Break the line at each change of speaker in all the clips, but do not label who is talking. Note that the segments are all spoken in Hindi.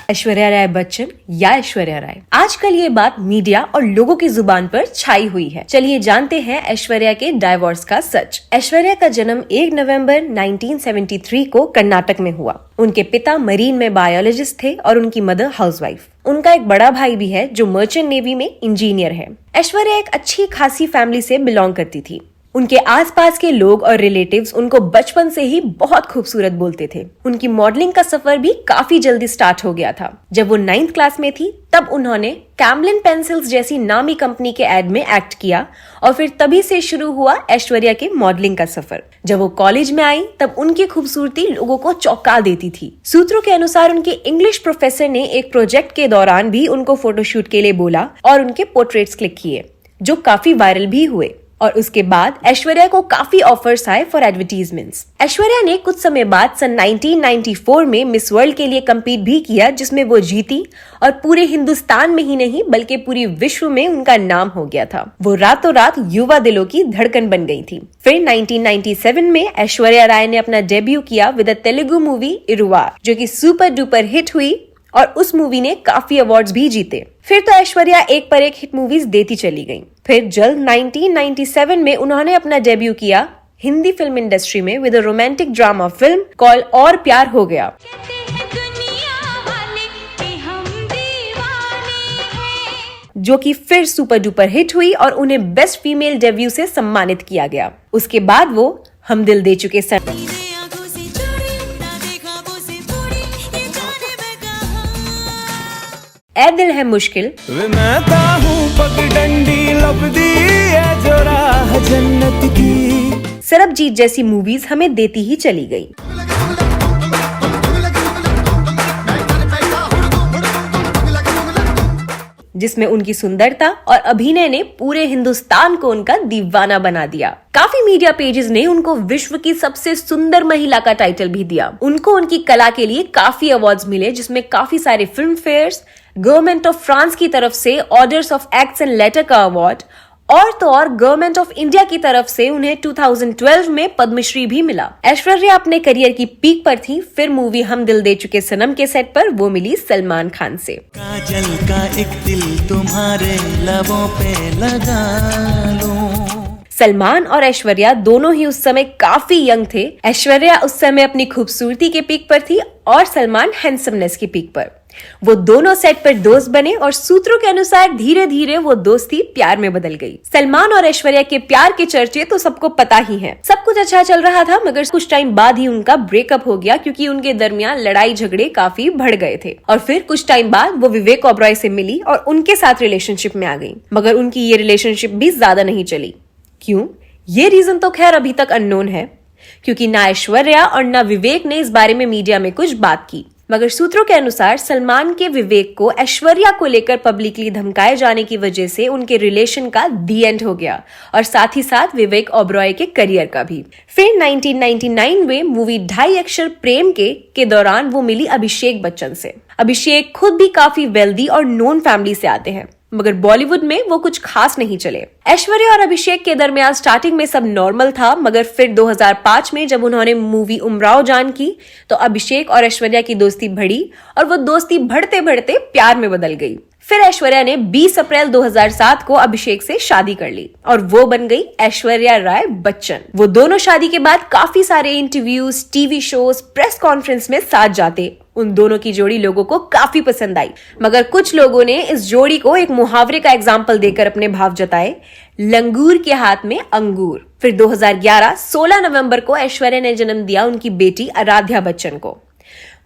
ऐश्वर्या राय बच्चन या ऐश्वर्या राय। आजकल ये बात मीडिया और लोगों की जुबान पर छाई हुई है। चलिए जानते हैं ऐश्वर्या के डाइवोर्स का सच। ऐश्वर्या का जन्म 1 नवंबर 1973 को कर्नाटक में हुआ। उनके पिता मरीन में बायोलॉजिस्ट थे और उनकी मदर हाउसवाइफ। उनका एक बड़ा भाई भी है जो मर्चेंट नेवी में इंजीनियर है। ऐश्वर्या एक अच्छी खासी फैमिली से बिलोंग करती थी। उनके आसपास के लोग और रिलेटिव्स उनको बचपन से ही बहुत खूबसूरत बोलते थे। उनकी मॉडलिंग का सफर भी काफी जल्दी स्टार्ट हो गया था। जब वो 9th क्लास में थी तब उन्होंने कैमलिन पेंसिल्स जैसी नामी कंपनी के एड में एक्ट किया और फिर तभी से शुरू हुआ ऐश्वर्या के मॉडलिंग का सफर। जब वो कॉलेज में आई तब उनकी खूबसूरती लोगों को चौंका देती थी। सूत्रों के अनुसार उनके इंग्लिश प्रोफेसर ने एक प्रोजेक्ट के दौरान भी उनको फोटोशूट के लिए बोला और उनके पोर्ट्रेट्स क्लिक किए, जो काफी वायरल भी हुए। और उसके बाद ऐश्वर्या को काफी ऑफर्स आए फॉर एडवर्टीजमेंट्स। ऐश्वर्या ने कुछ समय बाद सन 1994 में मिस वर्ल्ड के लिए कम्पीट भी किया, जिसमें वो जीती और पूरे हिंदुस्तान में ही नहीं बल्कि पूरी विश्व में उनका नाम हो गया था। वो रातों रात युवा दिलों की धड़कन बन गई थी। फिर 1997 में ऐश्वर्या राय ने अपना डेब्यू किया with a Telugu movie Iruvar, जो कि सुपर डुपर हिट हुई और उस मूवी ने काफी अवार्ड्स भी जीते। फिर तो ऐश्वर्या एक पर एक हिट मूवीज देती चली गईं। फिर जल्द 1997 में उन्होंने अपना डेब्यू किया हिंदी फिल्म इंडस्ट्री में with a romantic drama film call और प्यार हो गया, जो कि फिर सुपर डुपर हिट हुई और उन्हें बेस्ट फीमेल डेब्यू से सम्मानित किया गया। उसके बाद वो हम दिल दे चुके सनम, ए दिल है मुश्किल, जन्नत की सरबजीत जैसी मूवीज हमें देती ही चली गई। जिसमें उनकी सुंदरता और अभिनय ने पूरे हिंदुस्तान को उनका दीवाना बना दिया। काफी मीडिया पेजेस ने उनको विश्व की सबसे सुंदर महिला का टाइटल भी दिया। उनको उनकी कला के लिए काफी अवार्ड्स मिले, जिसमें काफी सारे film fares, government of France की तरफ से orders of acts and letter का अवार्ड और तो और गवर्नमेंट ऑफ इंडिया की तरफ से उन्हें 2012 में पद्मश्री भी मिला। ऐश्वर्या अपने करियर की पीक पर थी। फिर मूवी हम दिल दे चुके सनम के सेट पर वो मिली सलमान खान से।
काजल का एक दिल तुम्हारे लबों पे लगा लूं।
सलमान और ऐश्वर्या दोनों ही उस समय काफी यंग थे। ऐश्वर्या उस समय अपनी खूबसूरती के पीक पर थी और सलमान हैंडसमनेस की पीक पर। वो दोनों सेट पर दोस्त बने और सूत्रों के अनुसार धीरे धीरे वो दोस्ती प्यार में बदल गई। सलमान और ऐश्वर्या के प्यार के चर्चे तो सबको पता ही हैं। सब कुछ अच्छा चल रहा था, मगर कुछ टाइम बाद ही उनका ब्रेकअप हो गया क्योंकि उनके दरमियान लड़ाई झगड़े काफी बढ़ गए थे। और फिर कुछ टाइम बाद वो विवेक ओबरॉय से मिली और उनके साथ रिलेशनशिप में आ गई, मगर उनकी ये रिलेशनशिप भी ज्यादा नहीं चली। क्यों? ये रीजन तो खैर अभी तक अननोन है, क्योंकि ना ऐश्वर्या और ना विवेक ने इस बारे में मीडिया में कुछ बात की। मगर सूत्रों के अनुसार सलमान के विवेक को ऐश्वर्या को लेकर पब्लिकली धमकाए जाने की वजह से उनके रिलेशन का दी एंड हो गया और साथ ही साथ विवेक ओबरॉय के करियर का भी। फिर 1999 में मूवी 2.5 अक्षर प्रेम के दौरान वो मिली अभिषेक बच्चन से। अभिषेक खुद भी काफी वेल्दी और नोन फैमिली से आते हैं, मगर बॉलीवुड में वो कुछ खास नहीं चले। ऐश्वर्या और अभिषेक के दरमियान स्टार्टिंग में सब नॉर्मल था, मगर फिर 2005 में जब उन्होंने मूवी उमराव जान की तो अभिषेक और ऐश्वर्या की दोस्ती बढ़ी और वो दोस्ती बढ़ते बढ़ते प्यार में बदल गई। फिर ऐश्वर्या ने 20 अप्रैल 2007 को अभिषेक से शादी कर ली और वो बन गई ऐश्वर्या राय बच्चन। वो दोनों शादी के बाद काफी सारे interviews, TV shows, press conference में साथ जाते। उन दोनों की जोड़ी लोगों को काफी पसंद आई, मगर कुछ लोगों ने इस जोड़ी को एक मुहावरे का एग्जाम्पल देकर अपने भाव जताए, लंगूर के हाथ में अंगूर। फिर 2011 16 नवंबर को ऐश्वर्या ने जन्म दिया उनकी बेटी आराध्या बच्चन को।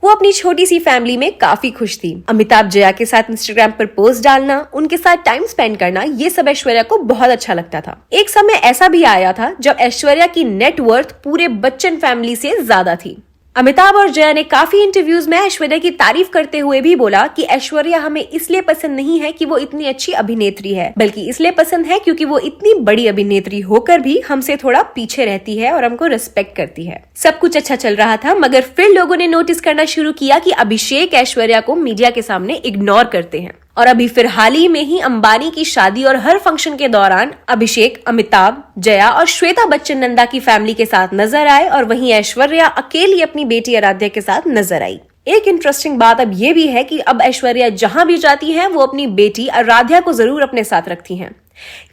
वो अपनी छोटी सी फैमिली में काफी खुश थी। अमिताभ जया के साथ इंस्टाग्राम पर पोस्ट डालना, उनके साथ टाइम स्पेंड करना, ये सब ऐश्वर्या को बहुत अच्छा लगता था। एक समय ऐसा भी आया था जब ऐश्वर्या की नेटवर्थ पूरे बच्चन फैमिली से ज्यादा थी। अमिताभ और जया ने काफी इंटरव्यूज में ऐश्वर्या की तारीफ करते हुए भी बोला कि ऐश्वर्या हमें इसलिए पसंद नहीं है कि वो इतनी अच्छी अभिनेत्री है, बल्कि इसलिए पसंद है क्योंकि वो इतनी बड़ी अभिनेत्री होकर भी हमसे थोड़ा पीछे रहती है और हमको रिस्पेक्ट करती है। सब कुछ अच्छा चल रहा था, मगर फिर लोगों ने नोटिस करना शुरू किया कि अभिषेक ऐश्वर्या को मीडिया के सामने इग्नोर करते हैं। और अभी फिर हाल ही में ही अंबानी की शादी और हर फंक्शन के दौरान अभिषेक अमिताभ, जया और श्वेता बच्चन नंदा की फैमिली के साथ नजर आए और वहीं ऐश्वर्या अकेली अपनी बेटी आराध्या के साथ नजर आई। एक इंटरेस्टिंग बात अब ये भी है कि अब ऐश्वर्या जहां भी जाती हैं वो अपनी बेटी आराध्या को जरूर अपने साथ रखती हैं।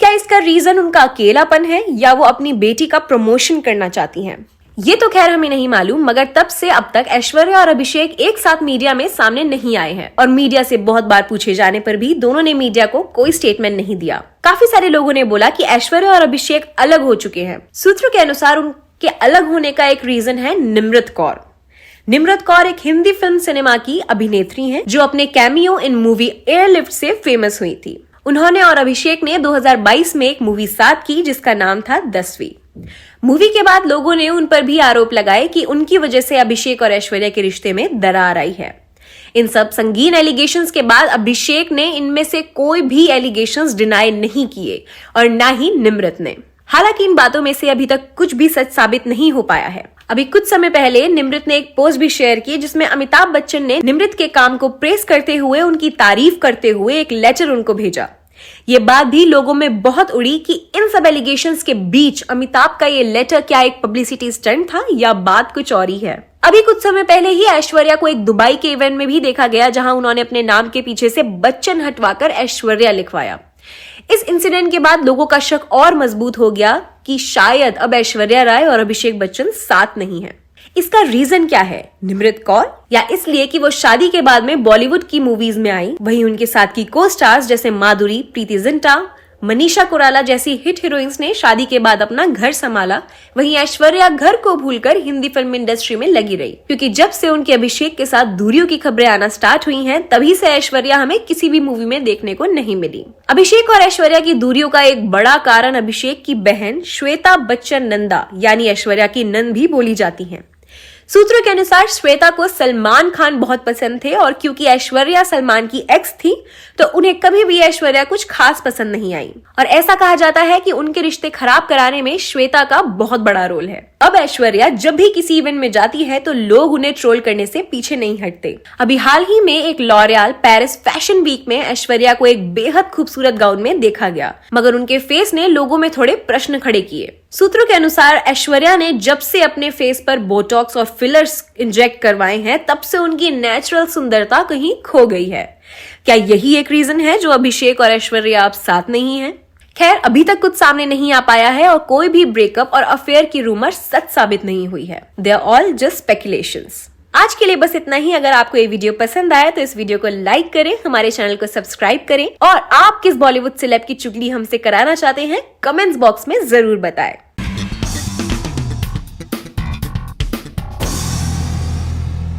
क्या इसका रीजन उनका अकेलापन है या वो अपनी बेटी का प्रमोशन करना चाहती हैं? ये तो खैर हमें नहीं मालूम, मगर तब से अब तक ऐश्वर्या और अभिषेक एक साथ मीडिया में सामने नहीं आए हैं और मीडिया से बहुत बार पूछे जाने पर भी दोनों ने मीडिया को कोई स्टेटमेंट नहीं दिया। काफी सारे लोगों ने बोला कि ऐश्वर्या और अभिषेक अलग हो चुके हैं। सूत्रों के अनुसार उनके अलग होने का एक रीजन है निम्रत कौर। निम्रत कौर एक हिंदी फिल्म सिनेमा की अभिनेत्री हैं जो अपने कैमियो इन मूवी एयरलिफ्ट से फेमस हुई थी। उन्होंने और अभिषेक ने 2022 में एक मूवी साथ की जिसका नाम था 10वीं। मूवी के बाद लोगों ने उन पर भी आरोप लगाए कि उनकी वजह से अभिषेक और ऐश्वर्या के रिश्ते में दरार आई है। इन सब संगीन एलिगेशंस के बाद अभिषेक ने इनमें से कोई भी एलिगेशंस डिनाई नहीं किए और ना ही निम्रत ने। हालांकि इन बातों में से अभी तक कुछ भी सच साबित नहीं हो पाया है। अभी कुछ समय पहले निम्रत ने एक पोस्ट भी शेयर की जिसमें अमिताभ बच्चन ने निम्रत के काम को प्रेस करते हुए उनकी तारीफ करते हुए एक लेटर उनको भेजा। ये बात भी लोगों में बहुत उड़ी कि इन सब एलिगेशंस के बीच अमिताभ का ये लेटर क्या एक पब्लिसिटी स्टंट था या बात कुछ और ही है। अभी कुछ समय पहले ही ऐश्वर्या को एक दुबई के इवेंट में भी देखा गया जहां उन्होंने अपने नाम के पीछे से बच्चन हटवाकर ऐश्वर्या लिखवाया। इस इंसिडेंट के बाद लोगों का शक और मजबूत हो गया कि शायद अब ऐश्वर्या राय और अभिषेक बच्चन साथ नहीं हैं। इसका रीजन क्या है? निम्रत कौर, या इसलिए कि वो शादी के बाद में बॉलीवुड की मूवीज में आई, वहीं उनके साथ की को स्टार्स जैसे माधुरी, प्रीति जिंटा, मनीषा कोइराला जैसी हिट हीरोइंस ने शादी के बाद अपना घर संभाला, वहीं ऐश्वर्या घर को भूलकर हिंदी फिल्म इंडस्ट्री में लगी रही। क्योंकि जब से उनके अभिषेक के साथ दूरियों की खबरें आना स्टार्ट हुई हैं, तभी से ऐश्वर्या हमें किसी भी मूवी में देखने को नहीं मिली। अभिषेक और ऐश्वर्या की दूरियों का एक बड़ा कारण अभिषेक की बहन श्वेता बच्चन नंदा यानी ऐश्वर्या की नंद भी बोली जाती है। सूत्रों के अनुसार श्वेता को सलमान खान बहुत पसंद थे और क्योंकि ऐश्वर्या सलमान की एक्स थी तो उन्हें कभी भी ऐश्वर्या कुछ खास पसंद नहीं आई और ऐसा कहा जाता है कि उनके रिश्ते खराब कराने में श्वेता का बहुत बड़ा रोल है। अब ऐश्वर्या जब भी किसी इवेंट में जाती है तो लोग उन्हें ट्रोल करने से पीछे नहीं हटते। अभी हाल ही में एक लॉरियल पेरिस फैशन वीक में ऐश्वर्या को एक बेहद खूबसूरत गाउन में देखा गया, मगर उनके फेस ने लोगों में थोड़े प्रश्न खड़े किए। सूत्रों के अनुसार ऐश्वर्या ने जब से अपने फेस पर बोटॉक्स और फिलर्स इंजेक्ट करवाए हैं तब से उनकी नेचुरल सुंदरता कहीं खो गई है। क्या यही एक रीजन है जो अभिषेक और ऐश्वर्या अब साथ नहीं हैं? खैर अभी तक कुछ सामने नहीं आ पाया है और कोई भी ब्रेकअप और अफेयर की रूमर सच साबित नहीं हुई है। They are all just speculations. आज के लिए बस इतना ही। अगर आपको ये वीडियो पसंद आया तो इस वीडियो को लाइक करें, हमारे चैनल को सब्सक्राइब करें और आप किस बॉलीवुड सेलेब की चुगली हमसे कराना चाहते हैं कमेंट्स बॉक्स में जरूर बताएं।